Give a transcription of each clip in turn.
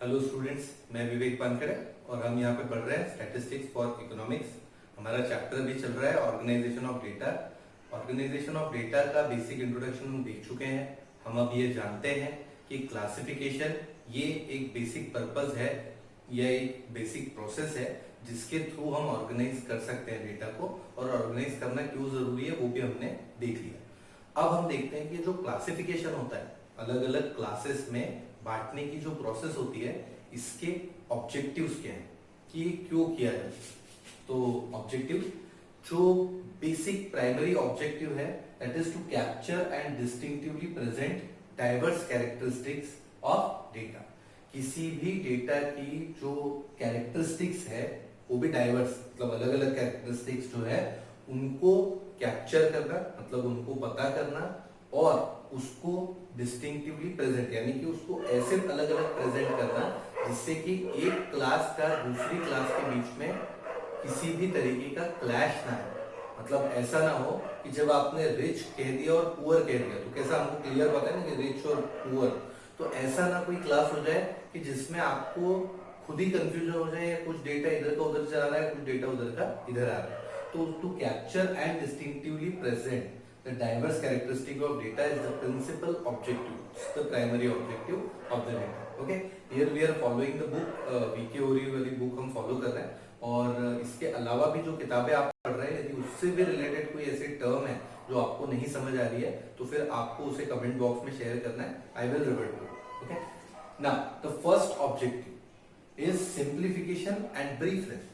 Hello students, मैं विवेक पानकरे और हम यहाँ पे पढ़ रहे हैं स्टैटिस्टिक्स फॉर इकोनॉमिक्स। हमारा चैप्टर भी चल रहा है organisation of data. Organisation of data का बेसिक इंट्रोडक्शन हम देख चुके हैं। हम अब ये जानते हैं कि क्लासिफिकेशन ये एक बेसिक पर्पस है, यह एक बेसिक प्रोसेस है जिसके थ्रू हम ऑर्गेनाइज कर सकते हैं डेटा को, और ऑर्गेनाइज करना क्यों जरूरी है वो भी हमने देख लिया। अब हम देखते हैं कि जो क्लासिफिकेशन होता है, अलग अलग क्लासेस में बांटने की जो प्रोसेस होती है, इसके ऑब्जेक्टिव्स क्या हैं कि ये क्यों किया जाए। तो ऑब्जेक्टिव, जो बेसिक प्राइमरी ऑब्जेक्टिव है that is to capture and distinctively present diverse characteristics of data. किसी भी डेटा की जो कैरेक्टरिस्टिक्स है वो भी डाइवर्स, मतलब अलग अलग कैरेक्टरिस्टिक्स जो है उनको कैप्चर करना, मतलब उनको पता करना और उसको डिस्टिंक्टिवली प्रेजेंट, यानी कि उसको ऐसे अलग अलग प्रेजेंट करना जिससे कि एक क्लास का दूसरी क्लास के बीच में किसी भी तरीके का क्लैश ना हो। मतलब ऐसा ना हो कि जब आपने रिच कह दिया और पुअर कह दिया तो कैसा हमको क्लियर पता है ना कि रिच और पुअर, तो ऐसा ना कोई क्लास हो जाए कि जिसमें आपको खुद ही कंफ्यूजन हो जाए, या कुछ डेटा इधर का उधर चला रहा है, कुछ डेटा उधर का इधर आ रहा है। तो to capture and distinctively present the diverse characteristic of data is the principal objective, it's the primary objective of the data. Okay, here we are following the book, VK Ohri वाली बुक हम follow कर रहे हैं। और इसके अलावा भी जो किताबें आप पढ़ रहे हैं, यदि उससे भी रिलेटेड कोई ऐसे टर्म है जो आपको नहीं समझ आ रही है तो फिर आपको उसे कमेंट बॉक्स में शेयर करना है। I will revert to. Okay, now the first objective is simplification and briefness.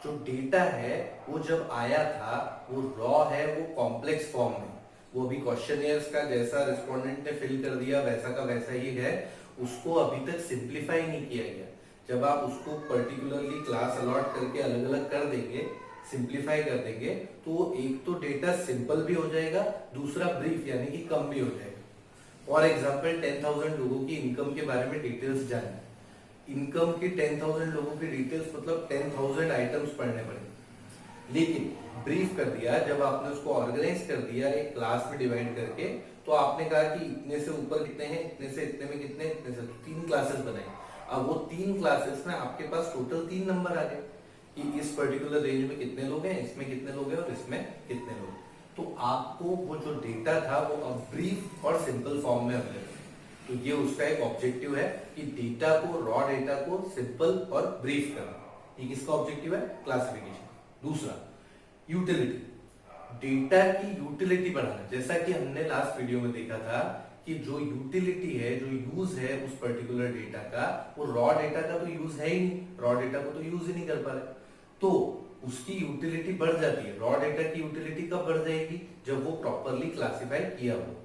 जो डेटा है वो जब आया था वो रॉ है, वो कॉम्प्लेक्स फॉर्म में, वो भी क्वेश्चनियर्स का जैसा रिस्पोंडेंट ने फिल कर दिया वैसा का वैसा ही है, उसको अभी तक सिंप्लीफाई नहीं किया गया। जब आप उसको पर्टिकुलरली क्लास अलॉट करके अलग अलग कर देंगे, सिंप्लीफाई कर देंगे, तो एक तो डेटा सिंपल भी हो जाएगा, दूसरा ब्रीफ यानी कि कम भी हो जाएगा। फॉर एग्जाम्पल 10,000 लोगों की इनकम के बारे में डिटेल्स जानना, इनकम की 10,000 लोगों की डिटेल्स मतलब 10,000 आइटम्स पढ़ने पड़े। लेकिन ब्रीफ कर दिया, जब आपने उसको ऑर्गेनाइज कर दिया एक क्लास में डिवाइड करके, तो आपने कहा कि इतने से ऊपर कितने हैं, इतने से इतने में कितने, इतने से, तो 3 क्लासेस बनाए। अब वो 3 क्लासेस में आपके पास टोटल 3 नंबर आ गए कि इस पर्टिकुलर रेंज में कितने लोग हैं, इसमें कितने लोग हैं और इसमें कितने लोग। तो आपको वो जो डेटा था वो अब ब्रीफ और सिंपल फॉर्म में अवेलेबल। तो ये उसका एक ऑब्जेक्टिव है कि डेटा को, रॉ डेटा को सिंपल और ब्रीफ करना। ये किसका ऑब्जेक्टिव है? क्लासिफिकेशन। दूसरा, यूटिलिटी, डेटा की यूटिलिटी बढ़ाना। जैसा कि हमने लास्ट वीडियो में देखा था कि जो यूटिलिटी है, जो यूज है उस पर्टिकुलर डेटा का, वो रॉ डेटा का तो यूज है ही नहीं, रॉ डेटा को तो यूज ही नहीं कर पा रहे, तो उसकी यूटिलिटी बढ़ जाती है। रॉ डेटा की यूटिलिटी कब बढ़ जाएगी? जब वो प्रॉपरली क्लासिफाई किया हो।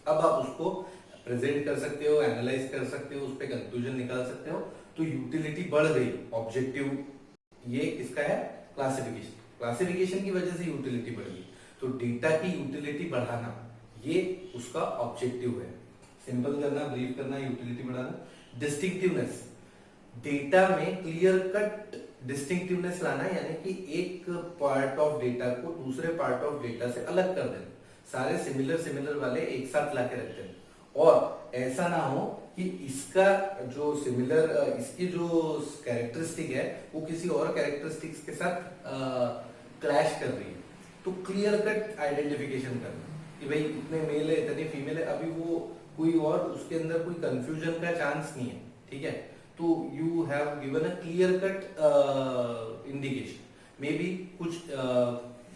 अब आप उसको प्रेजेंट कर सकते हो, एनालाइज कर सकते हो, उस पर कंक्लूजन निकाल सकते हो, तो यूटिलिटी बढ़ गई। ऑब्जेक्टिव ये किसका है? क्लासिफिकेशन। क्लासिफिकेशन की वजह से यूटिलिटी बढ़ गई, तो डेटा की यूटिलिटी बढ़ाना ये उसका ऑब्जेक्टिव है। सिंपल करना, ब्रीफ करना, यूटिलिटी बढ़ाना। डिस्टिंक्टिवनेस, डेटा में क्लियर कट डिस्टिंक्टिवनेस लाना, यानी कि एक पार्ट ऑफ डेटा को दूसरे पार्ट ऑफ डेटा से अलग कर देना। सारे सिमिलर वाले एक साथ लाके रख देना, और ऐसा ना हो कि इसका जो सिमिलर, इसकी जो कैरेक्टरिस्टिक है वो किसी और कैरेक्टरिस्टिक्स के साथ क्लैश कर रही है। तो क्लियर कट आइडेंटिफिकेशन करना कि भाई इतने मेल है, इतने फीमेल है, अभी वो कोई और उसके अंदर कोई कंफ्यूजन का चांस नहीं है। ठीक है, तो you have given a clear cut indication. May be कुछ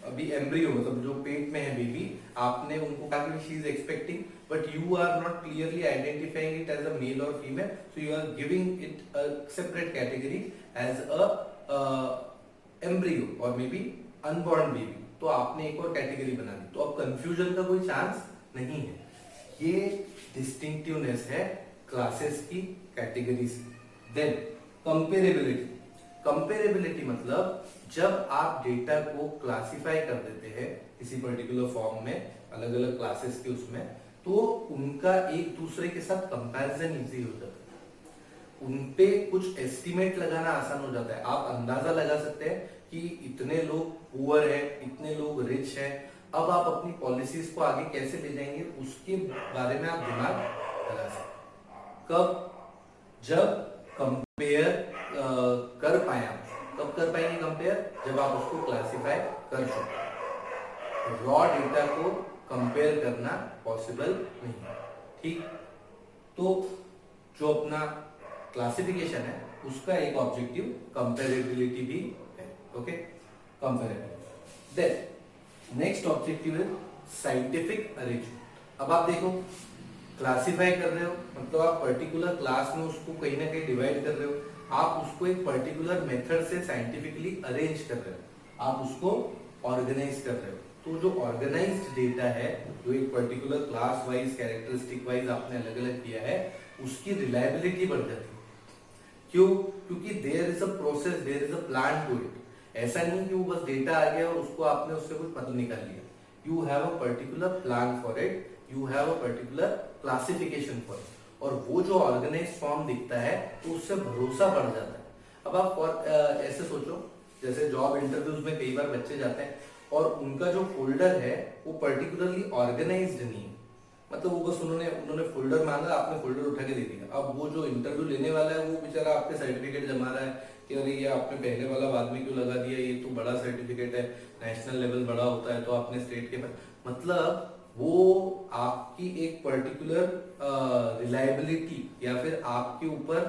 अभी एम्ब्रियो, मतलब जो पेट में है बेबी, आपने उनको कहा कि she is expecting, but you are not clearly identifying it as a male or female, so you are giving it a separate category as a embryo or maybe unborn baby, तो आपने एक और category बना दी, तो अब confusion का कोई chance नहीं है। ये डिस्टिंक्टिवनेस है क्लासेस की कैटेगरी से। देन कंपेरेबिलिटी, कंपेरेबिलिटी मतलब जब आप डेटा को क्लासिफाई कर देते हैं किसी पर्टिकुलर फॉर्म में, अलग अलग क्लासेस के उसमें, तो उनका एक दूसरे के साथ कंपैरिजन इजी हो जाता है, उनपे कुछ एस्टिमेट लगाना आसान हो जाता है। आप अंदाजा लगा सकते हैं कि इतने लोग पुअर हैं, इतने लोग रिच हैं। अब आप अपनी पॉलिसीज को आगे कैसे ले जाएंगे उसके बारे में आप दिमाग लगा सकते हैं। कब? जब कंपेयर कर पाए आप। कब कर पाएंगे कंपेयर? जब आप उसको क्लासिफाई कर चुके। रॉ डेटा को कंपेयर करना पॉसिबल नहीं है, ठीक। तो जो अपना क्लासिफिकेशन है उसका एक ऑब्जेक्टिव कंपेरेबिलिटी भी है। Okay, comparability. Then next objective है साइंटिफिक अरेंजमेंट। अब आप देखो, क्लासिफाई कर रहे हो मतलब आप पर्टिकुलर क्लास में उसको कहीं ना कहीं डिवाइड कर रहे हो, आप उसको एक पर्टिकुलर मेथड से साइंटिफिकली अरेंज कर रहे हो, आप उसको ऑर्गेनाइज कर रहे हो। तो जो ऑर्गेनाइज्ड डेटा है, जो एक particular class wise characteristic wise आपने अलग अलग किया है, उसकी रिलायबिलिटी बढ़ जाती है। क्यों? क्योंकि there is a process, there is a plan to it. ऐसा नहीं कि वो बस डेटा आ गया और उसको आपने उससे कुछ मतलब निकाल लिया। You have a particular plan for it, you have a particular classification for it, और वो जो ऑर्गेनाइज फॉर्म दिखता है तो उससे भरोसा बढ़ जाता है। अब आप ऐसे सोचो, जैसे जॉब इंटरव्यूज में कई बार बच्चे जाते हैं और उनका जो फोल्डर है वो पर्टिकुलरली ऑर्गेनाइज्ड नहीं है, मतलब वो बस उन्होंने फोल्डर मांगा, आपने फोल्डर उठा के दे दिया। अब वो जो इंटरव्यू लेने वाला है वो बेचारा आपके सर्टिफिकेट जमा रहा है कि अरे ये आपने पहले वाला बाद में क्यों लगा दिया, ये तो बड़ा सर्टिफिकेट है, नेशनल लेवल बड़ा होता है तो आपने स्टेट के मतलब वो आपकी एक पर्टिकुलर रिलायबिलिटी या फिर आपके ऊपर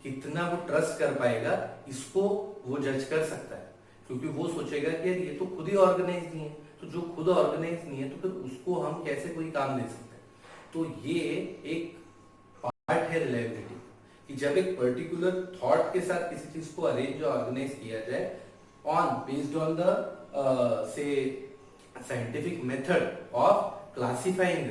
कितना वो ट्रस्ट कर पाएगा, इसको वो जज कर सकता है। क्योंकि वो सोचेगा कि यार ये तो खुद ही ऑर्गेनाइज नहीं है, तो जो खुद ऑर्गेनाइज नहीं है तो फिर उसको हम कैसे कोई काम दे सकते हैं। तो ये एक पार्ट है रिलायबिलिटी कि जब एक पर्टिकुलर थॉट के साथ किसी चीज को अरेंज और ऑर्गेनाइज किया जाए ऑन बेस्ड ऑन द से साइंटिफिक मेथड ऑफ क्लासिफाइंग,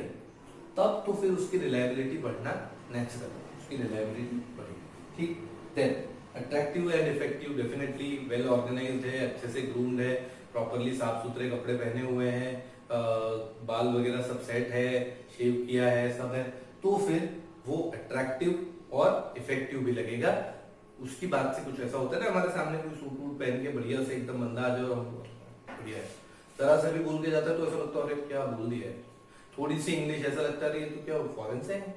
तब तो फिर उसकी रिलायबिलिटी बढ़ना नेचुरल है, उसकी रिलायबिलिटी बढ़ेगी, ठीक। Then attractive and effective, definitely well organised है, अच्छे से ग्रूम्ड है, प्रॉपरली साफ सुथरे कपड़े पहने हुए हैं, बाल वगैरह सब सेट है, शेव किया है, सब है, तो फिर वो अट्रैक्टिव और इफेक्टिव भी लगेगा। उसकी बात से कुछ ऐसा होता है ना, हमारे सामने कोई सूट वूट पहन के बढ़िया से एकदम बंदा आ जाए और हम बढ़िया है, जरा सा भी बोल के जाता है तो ऐसा लगता है क्या बोल दिया है, थोड़ी सी इंग्लिश ऐसा लगता है तो क्या फॉरेन से है,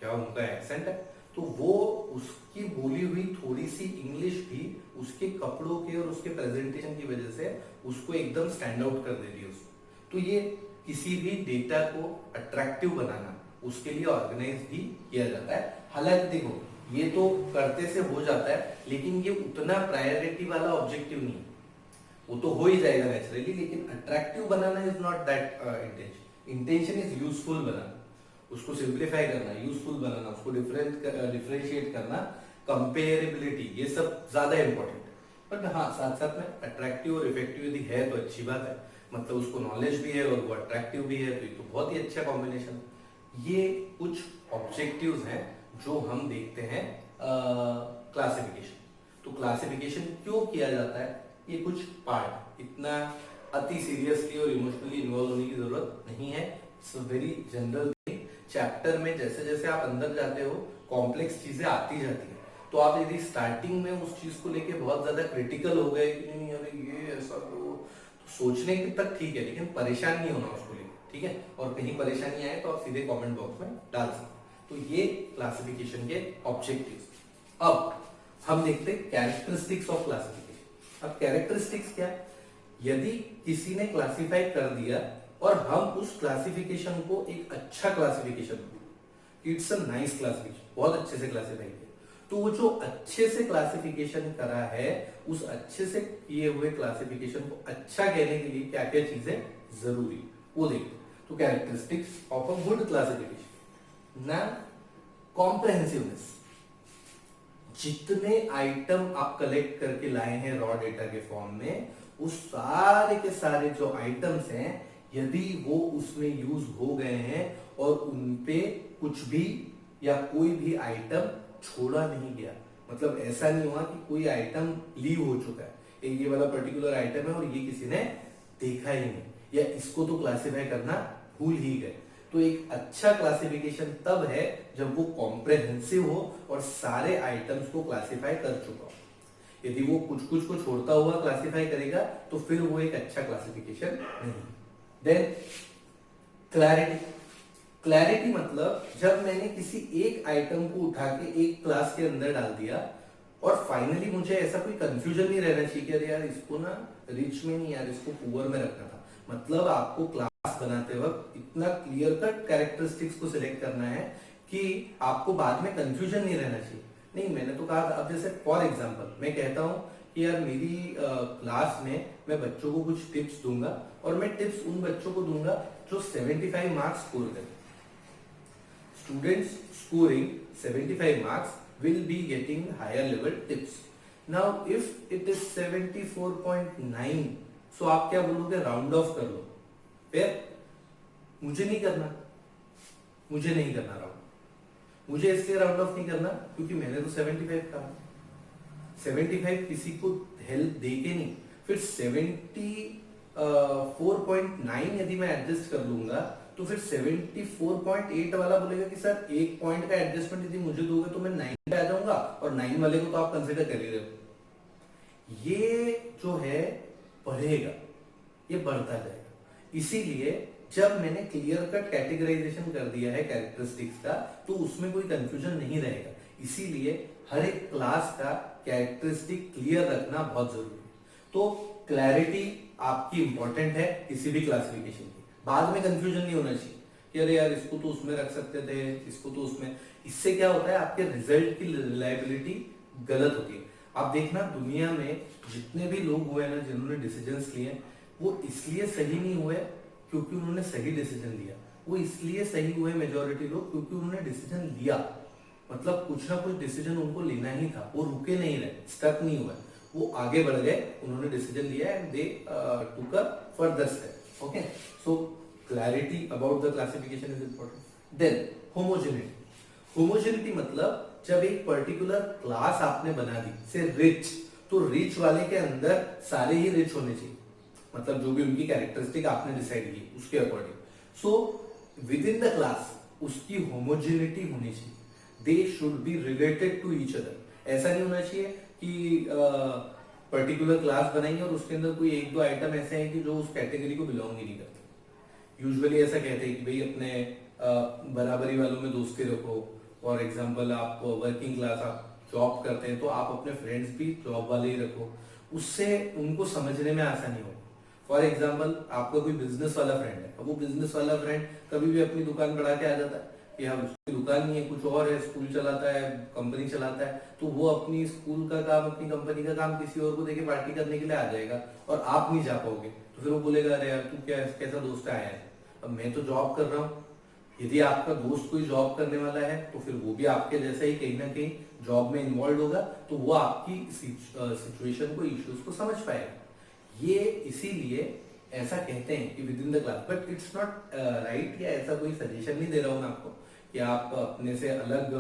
क्या उनका एक्सेंट है। तो वो उसकी बोली हुई थोड़ी सी इंग्लिश भी उसके कपड़ों के और उसके प्रेजेंटेशन की वजह से उसको एकदम स्टैंड आउट कर देती है उसको। तो ये किसी भी डेटा को अट्रैक्टिव बनाना, उसके लिए ऑर्गेनाइज भी किया जाता है। हालांकि देखो ये तो करते से हो जाता है, लेकिन ये उतना प्रायोरिटी वाला ऑब्जेक्टिव नहीं है, वो तो हो ही जाएगा नेचुरली, लेकिन अट्रैक्टिव बनाना is not that intention. Intention is useful बनाना, उसको सिंप्लीफाई करना, यूजफुल बनाना, उसको डिफरेंशिएट करना, कंपेरेबिलिटी, ये सब ज्यादा इंपॉर्टेंट है। बट हाँ, साथ साथ में अट्रैक्टिव और इफेक्टिव यदि है तो अच्छी बात है, मतलब उसको नॉलेज भी है और वो अट्रैक्टिव भी है, तो ये तो बहुत ही अच्छा कॉम्बिनेशन। ये कुछ ऑब्जेक्टिव्स हैं जो हम देखते हैं क्लासिफिकेशन। तो क्लासिफिकेशन क्यों किया जाता है, ये कुछ पार्ट, इतना अति सीरियसली और इमोशनली इन्वॉल्व होने की जरूरत नहीं है। It's a very general thing. Chapter में जैसे जैसे आप अंदर जाते हो कॉम्प्लेक्स चीजें आती जाती है, तो आप यदि स्टार्टिंग में उस चीज को लेके बहुत ज्यादा क्रिटिकल हो गए कि नहीं अरे ये ऐसा तो सोचने के तक ठीक है, लेकिन परेशान नहीं होना उसको लेकर, ठीक है। और कहीं परेशानी आए तो आप सीधे कमेंट बॉक्स में डाल सकते। तो ये क्लासिफिकेशन के ऑब्जेक्टिव्स। अब हम देखते हैं कैरेक्टरिस्टिक्स ऑफ क्लासिफिकेशन। अब कैरेक्टरिस्टिक्स क्या, यदि किसी ने क्लासिफाई कर दिया और हम उस क्लासिफिकेशन को एक अच्छा classification, it's a nice classification, बहुत अच्छे से क्लासिफाई किया, तो वो जो अच्छे से क्लासिफिकेशन करा है, उस अच्छे से किए हुए क्लासिफिकेशन को अच्छा कहने के लिए क्या क्या चीजें जरूरी, वो देखते। तो characteristics of a good classification ना, कॉम्प्रहेंसिवनेस, जितने आइटम आप कलेक्ट करके लाए हैं रॉ डेटा के फॉर्म में, उस सारे के सारे जो आइटम्स हैं, यदि वो उसमें यूज हो गए हैं और उनपे कुछ भी या कोई भी आइटम छोड़ा नहीं गया, मतलब ऐसा नहीं हुआ कि कोई आइटम लीव हो चुका है, ये वाला पर्टिकुलर आइटम है और ये किसी ने देखा ही नहीं, या इसको तो क्लासिफाई करना भूल ही गए। तो एक अच्छा क्लासिफिकेशन तब है जब वो कॉम्प्रहेंसिव हो और सारे आइटम्स को क्लासिफाई कर चुका हो। यदि वो कुछ कुछ को छोड़ता हुआ क्लासिफाई करेगा तो फिर वो एक अच्छा क्लासिफिकेशन नहीं। देन क्लैरिटी, क्लैरिटी मतलब जब मैंने किसी एक आइटम को उठा के एक क्लास के अंदर डाल दिया और फाइनली मुझे ऐसा कोई कंफ्यूजन नहीं रहना चाहिए कि अरे यार इसको ना रिच में नहीं यार इसको पुअर में रखना था। मतलब आपको क्लास बनाते वक्त इतना क्लियर कट कैरेक्टरिस्टिक्स को सिलेक्ट करना है कि आपको बाद में कंफ्यूजन नहीं रहना चाहिए। नहीं, मैंने तो कहा अब जैसे फॉर एग्जांपल मैं कहता हूँ कि यार मेरी क्लास में मैं बच्चों को कुछ टिप्स दूंगा और मैं टिप्स उन बच्चों को दूंगा जो 75 मार्क्स स्कोर करें। Students scoring 75 marks will be getting higher level tips. Now if it is 74.9, so आप क्या बोलोगे, राउंड ऑफ कर लो। फिर मुझे नहीं करना राउंड। मुझे इसलिए राउंड ऑफ नहीं करना क्योंकि मैंने तो 75 कहा। 75 किसी को हेल्प दे के नहीं, फिर 74.9 यदि मैं एडजस्ट कर लूंगा तो फिर 74.8 वाला बोलेगा कि सर एक पॉइंट का एडजस्टमेंट यदि मुझे दोगे तो मैं 9 पे आ जाऊंगा और 9 वाले को तो आप कंसिडर कर ही रहे हो। ये जो है बढ़ेगा, ये बढ़ता जाएगा। इसीलिए जब मैंने क्लियर कट कैटेगराइजेशन कर दिया है कैरेक्टरिस्टिक्स का तो उसमें कोई कंफ्यूजन नहीं रहेगा। इसीलिए हर एक क्लास का कैरेक्टरिस्टिक क्लियर रखना बहुत जरूरी है। तो क्लैरिटी आपकी इंपॉर्टेंट है किसी भी क्लासिफिकेशन की। बाद में कंफ्यूजन नहीं होना चाहिए कि अरे यार इसको तो उसमें रख सकते थे, इसको तो उसमें। इससे क्या होता है, आपके रिजल्ट की रिलायबिलिटी गलत होती है। आप देखना दुनिया में जितने भी लोग हुए ना जिन्होंने डिसीजंस लिए, वो इसलिए सही नहीं हुए क्योंकि उन्होंने सही डिसीजन लिया, वो इसलिए सही हुए मेजोरिटी लोग क्योंकि उन्होंने डिसीजन लिया। मतलब कुछ ना कुछ डिसीजन उनको लेना ही था, वो रुके नहीं रहे, स्टक नहीं हुए, वो आगे बढ़ गए, उन्होंने डिसीजन लिया and they took a further step. Okay, so clarity about the classification is important. Then homogeneity मतलब जब एक पर्टिकुलर क्लास आपने बना दी, से रिच, तो रिच वाले के अंदर सारे ही रिच होने चाहिए। मतलब जो भी उनकी कैरेक्टरिस्टिक आपने डिसाइड की उसके according. So within the class उसकी होमोजेनिटी होनी चाहिए। They should be related to each other. ऐसा नहीं होना चाहिए कि पर्टिकुलर क्लास बनाएंगे और उसके अंदर कोई एक दो आइटम ऐसे हैं कि जो उस कैटेगरी को बिलोंग ही नहीं करते। यूजुअली ऐसा कहते हैं कि भाई अपने बराबरी वालों में दोस्ती रखो। फॉर एग्जाम्पल आप वर्किंग क्लास, आप जॉब करते हैं तो आप अपने फ्रेंड्स भी जॉब वाले ही रखो, उससे उनको समझने में आसानी हो। फॉर एग्जाम्पल आपका कोई बिजनेस वाला फ्रेंड है, अब वो बिजनेस वाला फ्रेंड कभी भी अपनी दुकान बढ़ा के आ जाता है कि हाँ उसकी दुकान नहीं है, कुछ और है, स्कूल चलाता है, कंपनी चलाता है, तो वो अपनी स्कूल का काम, अपनी कंपनी का काम किसी और को देके पार्टी करने के लिए आ जाएगा और आप नहीं जा पाओगे। तो फिर वो बोलेगा अरे यार तू क्या कैसा दोस्त आया है, अब मैं तो जॉब कर रहा हूँ। यदि आपका दोस्त कोई जॉब करने वाला है तो फिर वो भी आपके जैसा ही कहीं ना कहीं जॉब में इन्वॉल्व होगा, तो वो आपकी सिचुएशन को, इश्यूज को समझ पाएगा। ये इसीलिए ऐसा कहते हैं कि with in the class, but it's not right, या ऐसा कोई सजेशन नहीं दे रहा हूं मैं आपको कि आप अपने से अलग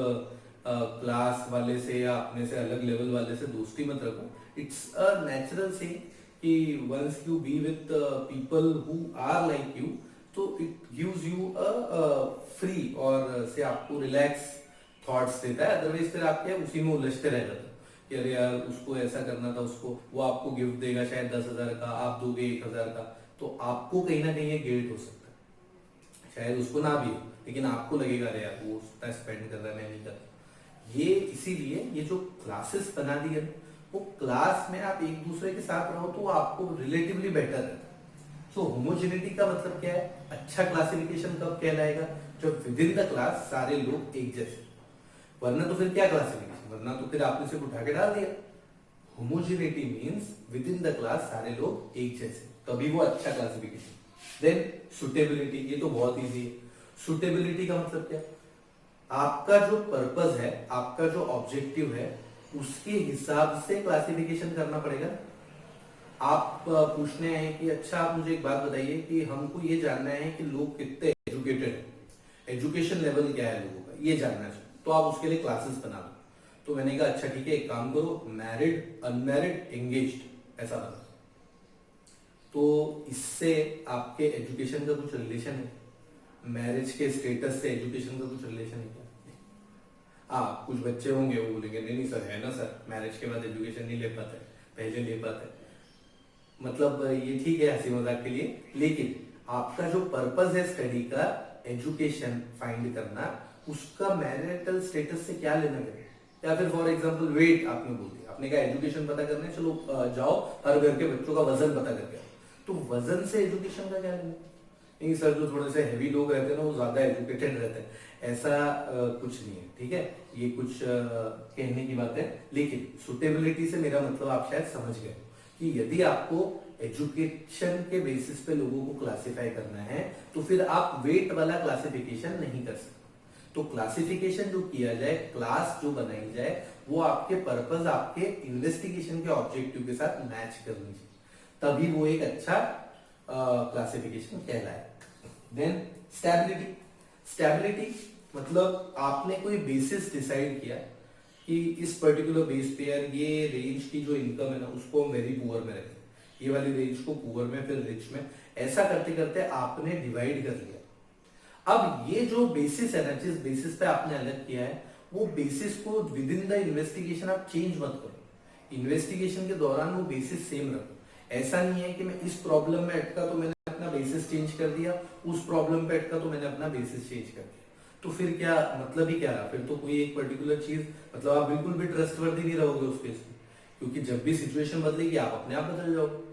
क्लास वाले से या अपने से अलग लेवल वाले से दोस्ती मत रखो। इट्स अ नेचुरल थिंग कि once you be with people who are like you, तो it gives you a free और से आपको रिलैक्स थॉट्स देता है। अदरवाइज फिर आप क्या उसी में उलझते रह जाते कि अरे यार उसको ऐसा करना था, उसको वो आपको गिफ्ट देगा शायद 10,000 का, आप दोगे 1,000 का, तो आपको कहीं ना कहीं ये गिल्ट हो सकता है। शायद उसको ना भी हो, लेकिन आपको लगेगा अरे यार वो उतना स्पेंड कर रहा है, मैं नहीं कर रहा। ये इसीलिए ये जो क्लासेस बना दी है, वो क्लास में आप एक दूसरे के साथ रहो तो आपको रिलेटिवली बेटर रहता है। सो होमोजेनिटी का मतलब क्या है, अच्छा क्लासिफिकेशन कब कहलाएगा, जब विद इन द क्लास सारे लोग एक जैसे। वरना तो फिर क्या क्लासिफिकेशन, वरना तो फिर आपने सिर्फ उठा के डाल दिया। Homogeneity means with in the class सारे लोग एक जैसे, तभी वो अच्छा क्लासिफिकेशन। देन सुटेबिलिटी, ये तो बहुत इजी है। सुटेबिलिटी का मतलब क्या, आपका जो पर्पस है, आपका जो ऑब्जेक्टिव है, उसके हिसाब से क्लासिफिकेशन करना पड़ेगा। आप पूछने आए कि अच्छा आप मुझे एक बात बताइए कि हमको ये जानना है कि लोग कितने एजुकेटेड हैं, एजुकेशन लेवल क्या है लोगों का, ये जानना चाहिए, तो आप उसके लिए क्लासेस बना लो। तो मैंने कहा अच्छा ठीक है, एक काम करो, मैरिड, अनमैरिड, एंगेज्ड, ऐसा बना। तो इससे आपके एजुकेशन का कुछ रिलेशन है, मैरिज के स्टेटस से एजुकेशन का कुछ रिलेशन है क्या? कुछ बच्चे होंगे वो बोलेंगे नहीं नहीं सर है ना सर, मैरिज के बाद एजुकेशन नहीं ले पाते, पहले ले पाते। मतलब ये ठीक है हंसी मजाक के लिए, लेकिन आपका जो पर्पस है स्टडी का, एजुकेशन फाइंड करना, उसका मैरिटल स्टेटस से क्या लेना देना। या फिर फॉर एग्जांपल वेट आपने बोल दिया, आपने कहा एजुकेशन पता करना है, चलो जाओ हर घर के बच्चों का वजन पता करके आओ, तो वजन से एजुकेशन का क्या लेना। नहीं सर, जो थोड़े से हैवी लोग रहते हैं ना वो ज्यादा एजुकेटेड रहते हैं, ऐसा कुछ नहीं है, ठीक है। ये कुछ कहने की बात है, लेकिन सुटेबिलिटी से मेरा मतलब आप शायद समझ गए कि यदि आपको एजुकेशन के बेसिस पे लोगों को क्लासिफाई करना है तो फिर आप वेट वाला क्लासिफिकेशन नहीं कर सकते। तो क्लासिफिकेशन जो किया जाए, क्लास जो बनाई जाए, वो आपके पर्पस, आपके इन्वेस्टिगेशन के ऑब्जेक्टिव के साथ मैच करनी चाहिए, तभी वो एक अच्छा क्लासिफिकेशन कहलाए। Then stability. स्टेबिलिटी मतलब आपने कोई बेसिस डिसाइड किया कि इस पर्टिकुलर बेस पे यार ये रेंज की जो इनकम है ना उसको हम वेरी पुअर में रखें, ये वाली रेंज को पुअर में, फिर रिच में, ऐसा करते करते आपने डिवाइड कर लिया। अब ये जो बेसिस है ना, जिस बेसिस पे आपने अलग किया है, वो बेसिस को विद इन द इन्वेस्टिगेशन आप चेंज मत करो। इन्वेस्टिगेशन के दौरान वो बेसिस सेम रखो। ऐसा नहीं है कि मैं इस प्रॉब्लम में अटका तो मैंने अपना बेसिस चेंज कर दिया, उस प्रॉब्लम पे अटका तो मैंने अपना बेसिस चेंज कर दिया, तो फिर क्या मतलब ही क्या रहा। फिर तो कोई एक पर्टिकुलर चीज, मतलब आप बिल्कुल भी ट्रस्टवर्दी नहीं रहोगे उस केस में, क्योंकि जब भी सिचुएशन बदलेगी आप अपने आप बदल जाओगे,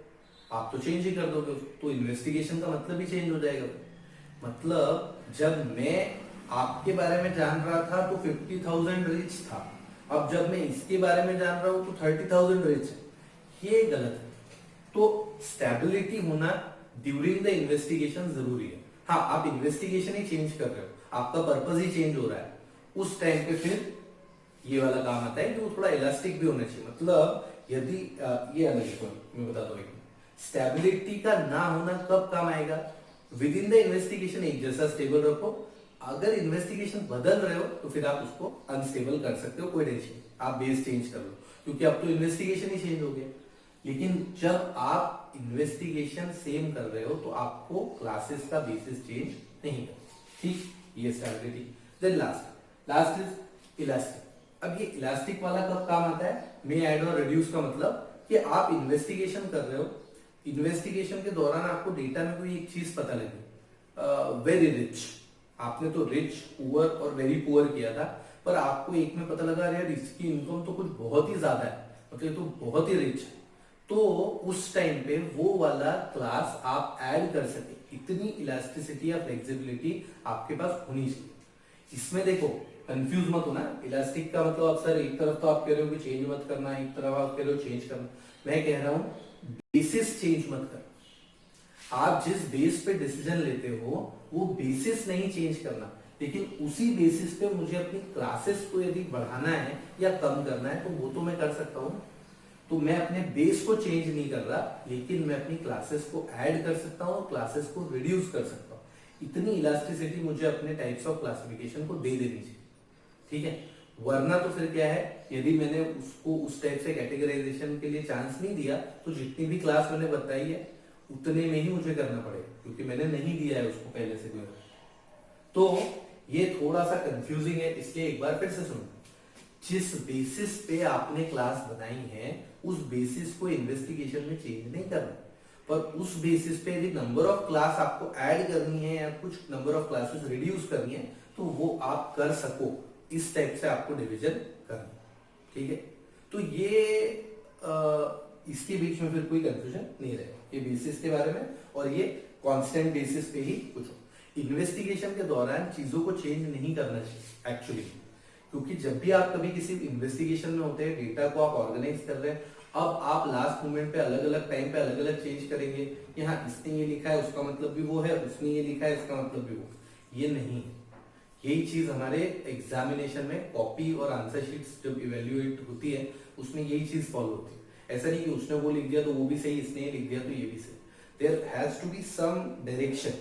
आप तो चेंज ही कर दोगे, तो इन्वेस्टिगेशन का मतलब ही चेंज हो जाएगा। मतलब जब मैं आपके बारे में जान रहा था तो 50,000 रिच था, अब जब मैं इसके बारे में जान रहा हूं तो 30,000 रिच है, ये गलत है। तो स्टेबिलिटी होना ड्यूरिंग द इन्वेस्टिगेशन जरूरी है। हाँ, आप इन्वेस्टिगेशन ही चेंज कर रहे हो, आपका पर्पस ही चेंज हो रहा है, उस टाइम पे फिर ये वाला काम आता है कि वो थोड़ा इलास्टिक भी होना चाहिए। मतलब यदि ये अलग मैं बताता हूँ, स्टेबिलिटी का ना होना कब काम आएगा, विद इन द इन्वेस्टिगेशन एक जैसा स्टेबल रखो। अगर इन्वेस्टिगेशन बदल रहे हो तो फिर आप उसको अनस्टेबल कर सकते हो, कोई टेंशन, आप बेस चेंज कर लो, क्योंकि अब तो इन्वेस्टिगेशन ही चेंज हो गया। लेकिन जब आप इन्वेस्टिगेशन सेम कर रहे हो तो आपको क्लासेस का बेसिस चेंज नहीं करना, ठीक। ये stability. Then last is elastic. अब ये इलास्टिक वाला कब काम आता है, मे ऐड और रिड्यूस का मतलब कि आप इन्वेस्टिगेशन कर रहे हो, इन्वेस्टिगेशन के दौरान आपको डेटा में कोई एक चीज पता लगी, वेरी रिच, आपने तो रिच, पुअर और वेरी पुअर किया था, पर आपको एक में पता लगा यार इसकी इनकम तो कुछ बहुत ही ज्यादा है, मतलब तो बहुत ही रिच है, तो उस टाइम पे वो वाला क्लास आप ऐड कर सके, इतनी इलास्टिसिटी या फ्लेक्सिबिलिटी आपके पास होनी चाहिए। इसमें देखो कंफ्यूज मत होना, इलास्टिक का मतलब अक्सर एक तरफ तो आप कह रहे हो कि चेंज मत करना, एक तरफ आप कह रहे हो चेंज करना। मैं कह रहा हूं बेसिस चेंज मत कर, आप जिस बेस पे डिसीजन लेते हो वो बेसिस नहीं चेंज करना, लेकिन उसी बेसिस पे मुझे अपनी क्लासेस को यदि बढ़ाना है या कम करना है तो वो तो मैं कर सकता हूं। तो मैं अपने बेस को चेंज नहीं कर रहा, लेकिन मैं अपनी क्लासेस को ऐड कर सकता हूं, क्लासेस को रिड्यूस कर सकता हूं। इतनी इलास्टिसिटी मुझे अपने टाइप्स ऑफ क्लासिफिकेशन को दे देनी चाहिए, ठीक है। वरना तो फिर क्या है, यदि मैंने उसको उस टाइप से कैटेगराइजेशन के लिए चांस नहीं दिया तो जितनी भी क्लास मैंने बताई है उतने में ही मुझे करना पड़ेगा, क्योंकि मैंने नहीं दिया है उसको पहले से कोई। तो ये थोड़ा सा कंफ्यूजिंग है, इसलिए एक बार फिर से सुनो। जिस बेसिस पे आपने क्लास बनाई है उस बेसिस को इन्वेस्टिगेशन में चेंज नहीं करना, पर उस बेसिस पे यदि नंबर ऑफ क्लास आपको ऐड करनी है या कुछ नंबर ऑफ क्लासेस रिड्यूस करनी है तो वो आप कर सको, इस टाइप से आपको डिवीजन करना, ठीक है। तो ये इसके बीच में फिर कोई कंफ्यूजन नहीं रहेगा, ये बेसिस के बारे में, और ये कांस्टेंट बेसिस पे ही कुछ हो। इन्वेस्टिगेशन के दौरान चीजों को चेंज नहीं करना चाहिए एक्चुअली, क्योंकि जब भी आप कभी किसी इन्वेस्टिगेशन में होते हैं, डेटा को आप ऑर्गेनाइज कर रहे हैं, अब आप लास्ट मोमेंट पे अलग अलग टाइम पे अलग अलग चेंज करेंगे कि हाँ इसने ये लिखा है उसका मतलब भी वो है, उसने ये लिखा है इसका मतलब भी वो, ये नहीं है। यही चीज हमारे एग्जामिनेशन में कॉपी और आंसर शीट्स जब इवेल्युएट होती है उसमें यही चीज फॉलो होती है। ऐसा नहीं कि उसने वो लिख दिया तो वो भी सही, इसने ये लिख दिया तो ये भी सही। There has to be some direction,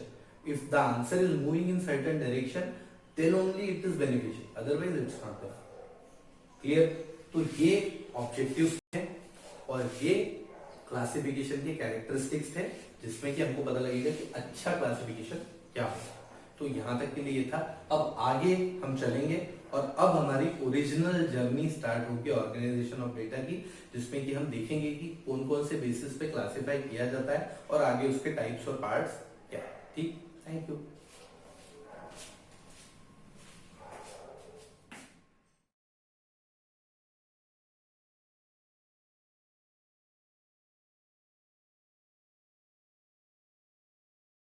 if the answer is moving in certain direction then only it is beneficial, otherwise it's not there. Clear? तो ये ऑब्जेक्टिव्स हैं और ये क्लासिफिकेशन के कैरेक्टरिस्टिक्स थे, जिसमें कि हमको पता लगेगा कि अच्छा क्लासिफिकेशन क्या होगा। तो यहां तक के लिए ये था। अब आगे हम चलेंगे और अब हमारी ओरिजिनल जर्नी स्टार्ट होगी ऑर्गेनाइजेशन ऑफ डेटा की, जिसमें कि हम देखेंगे कि कौन कौन से बेसिस पे क्लासिफाई किया जाता है और आगे उसके टाइप्स और पार्ट्स क्या है। ठीक, थैंक यू।